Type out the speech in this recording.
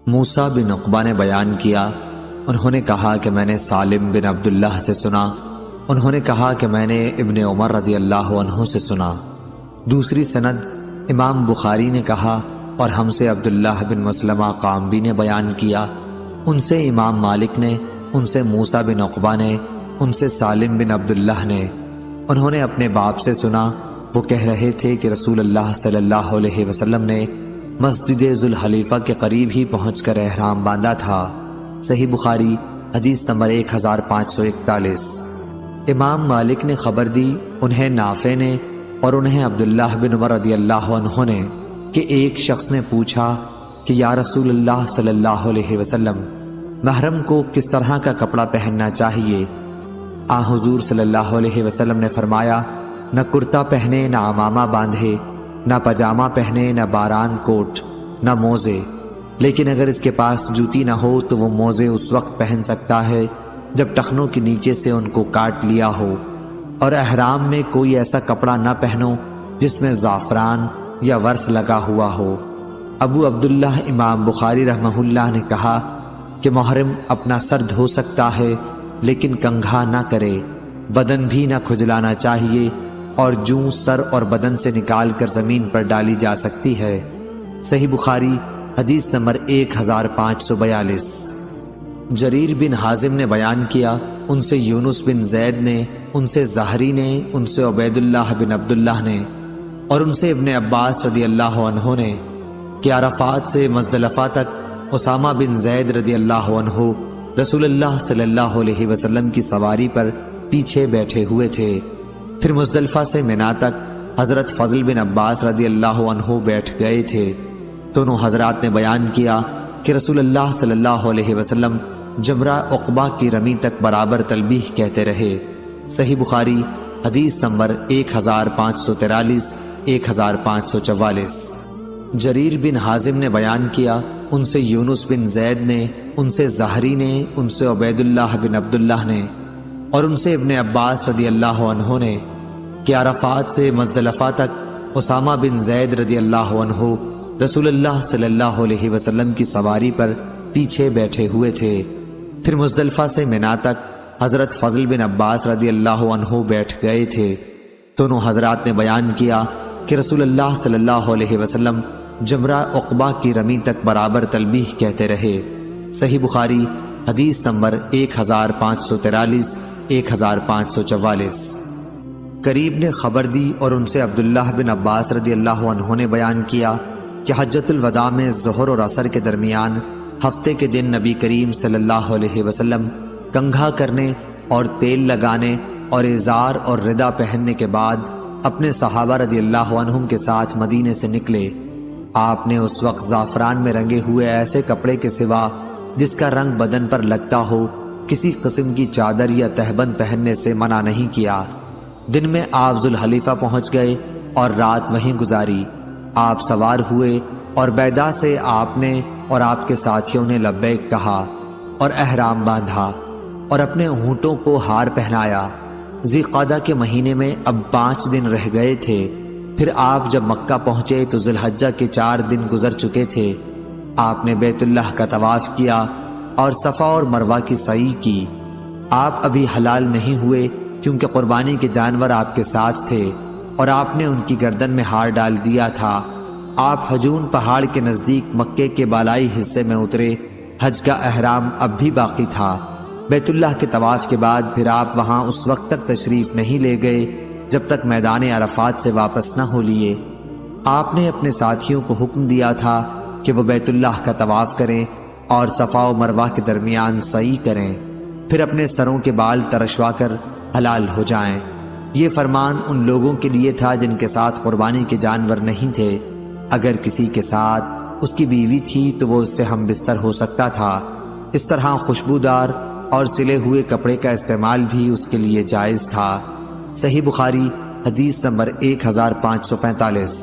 موسیٰ بن عقبہ نے بیان کیا، انہوں نے کہا کہ میں نے سالم بن عبداللہ سے سنا، انہوں نے کہا کہ میں نے ابن عمر رضی اللہ عنہ سے سنا۔ دوسری سند امام بخاری نے کہا اور ہم سے عبداللہ بن مسلمہ قامبی نے بیان کیا، ان سے امام مالک نے، ان سے موسیٰ بن عقبہ نے، ان سے سالم بن عبداللہ نے، انہوں نے اپنے باپ سے سنا، وہ کہہ رہے تھے کہ رسول اللہ صلی اللہ علیہ وسلم نے مسجد ذوالحلیفہ کے قریب ہی پہنچ کر احرام باندھا تھا۔ صحیح بخاری حدیث نمبر 1541۔ امام مالک نے خبر دی، انہیں نافع نے اور انہیں عبداللہ بن عمر رضی اللہ عنہ نے، کہ ایک شخص نے پوچھا کہ یا رسول اللہ صلی اللہ علیہ وسلم، محرم کو کس طرح کا کپڑا پہننا چاہیے؟ حضور صلی اللہ علیہ وسلم نے فرمایا، نہ کرتا پہنے، نہ عمامہ باندھے، نہ پاجامہ پہنے، نہ باران کوٹ، نہ موزے، لیکن اگر اس کے پاس جوتی نہ ہو تو وہ موزے اس وقت پہن سکتا ہے جب ٹخنوں کے نیچے سے ان کو کاٹ لیا ہو، اور احرام میں کوئی ایسا کپڑا نہ پہنو جس میں زعفران یا ورس لگا ہوا ہو۔ ابو عبداللہ امام بخاری رحمہ اللہ نے کہا کہ محرم اپنا سر دھو سکتا ہے لیکن کنگھا نہ کرے، بدن بھی نہ کھجلانا چاہیے، اور جوں سر اور بدن سے نکال کر زمین پر ڈالی جا سکتی ہے۔ صحیح بخاری حدیث نمبر 1542۔ جریر بن حازم نے بیان کیا، ان سے یونس بن زید نے، ان سے زہری نے، ان سے عبید اللہ بن عبداللہ نے، اور ان سے ابن عباس رضی اللہ عنہ نے، کہ عرفات سے مزدلفہ تک اسامہ بن زید رضی اللہ عنہ رسول اللہ صلی اللہ علیہ وسلم کی سواری پر پیچھے بیٹھے ہوئے تھے۔ پھر مزدلفہ سے منا تک حضرت فضل بن عباس رضی اللہ عنہ بیٹھ گئے تھے۔ دونوں حضرات نے بیان کیا کہ رسول اللہ صلی اللہ علیہ وسلم جمرہ عقبہ کی رمی تک برابر تلبیح کہتے رہے۔ صحیح بخاری حدیث نمبر 1543، 1544۔ جریر بن حازم نے بیان کیا، ان سے یونس بن زید نے، ان سے زہری نے، ان سے عبید اللہ بن عبداللہ نے، اور ان سے ابن عباس رضی اللہ عنہ نے، کہ عرفات سے مزدلفہ تک اسامہ بن زید رضی اللہ عنہ رسول اللہ صلی اللہ علیہ وسلم کی سواری پر پیچھے بیٹھے ہوئے تھے۔ پھر مزدلفہ سے منا تک حضرت فضل بن عباس رضی اللہ عنہ بیٹھ گئے تھے۔ دونوں حضرات نے بیان کیا کہ رسول اللہ صلی اللہ علیہ وسلم جمرہ عقبہ کی رمی تک برابر تلبیح کہتے رہے۔ صحیح بخاری حدیث نمبر 1543، 1544۔ قریب نے خبر دی اور ان سے عبداللہ بن عباس رضی اللہ عنہ نے بیان کیا کہ حجۃ الوداع میں ظہر اور عصر کے درمیان ہفتے کے دن نبی کریم صلی اللہ علیہ وسلم کنگھا کرنے اور تیل لگانے اور ازار اور رداء پہننے کے بعد اپنے صحابہ رضی اللہ عنہم کے ساتھ مدینے سے نکلے۔ آپ نے اس وقت زعفران میں رنگے ہوئے ایسے کپڑے کے سوا جس کا رنگ بدن پر لگتا ہو کسی قسم کی چادر یا تہبند پہننے سے منع نہیں کیا۔ دن میں آپ ذوالحلیفہ پہنچ گئے اور رات وہیں گزاری۔ آپ سوار ہوئے اور بیدا سے آپ نے اور آپ کے ساتھیوں نے لبیک کہا اور احرام باندھا اور اپنے اونٹوں کو ہار پہنایا۔ ذی قعدہ کے مہینے میں اب 5 دن رہ گئے تھے۔ پھر آپ جب مکہ پہنچے تو ذی الحجہ کے 4 دن گزر چکے تھے۔ آپ نے بیت اللہ کا طواف کیا اور صفا اور مروہ کی سعی کی۔ آپ ابھی حلال نہیں ہوئے کیونکہ قربانی کے جانور آپ کے ساتھ تھے اور آپ نے ان کی گردن میں ہار ڈال دیا تھا۔ آپ حجون پہاڑ کے نزدیک مکے کے بالائی حصے میں اترے۔ حج کا احرام اب بھی باقی تھا۔ بیت اللہ کے طواف کے بعد پھر آپ وہاں اس وقت تک تشریف نہیں لے گئے جب تک میدان عرفات سے واپس نہ ہو لیے۔ آپ نے اپنے ساتھیوں کو حکم دیا تھا کہ وہ بیت اللہ کا طواف کریں اور صفا و مروہ کے درمیان سعی کریں، پھر اپنے سروں کے بال ترشوا کر حلال ہو جائیں۔ یہ فرمان ان لوگوں کے لیے تھا جن کے ساتھ قربانی کے جانور نہیں تھے۔ اگر کسی کے ساتھ اس کی بیوی تھی تو وہ اس سے ہم بستر ہو سکتا تھا۔ اس طرح خوشبودار اور سلے ہوئے کپڑے کا استعمال بھی اس کے لیے جائز تھا۔ صحیح بخاری حدیث نمبر 1545۔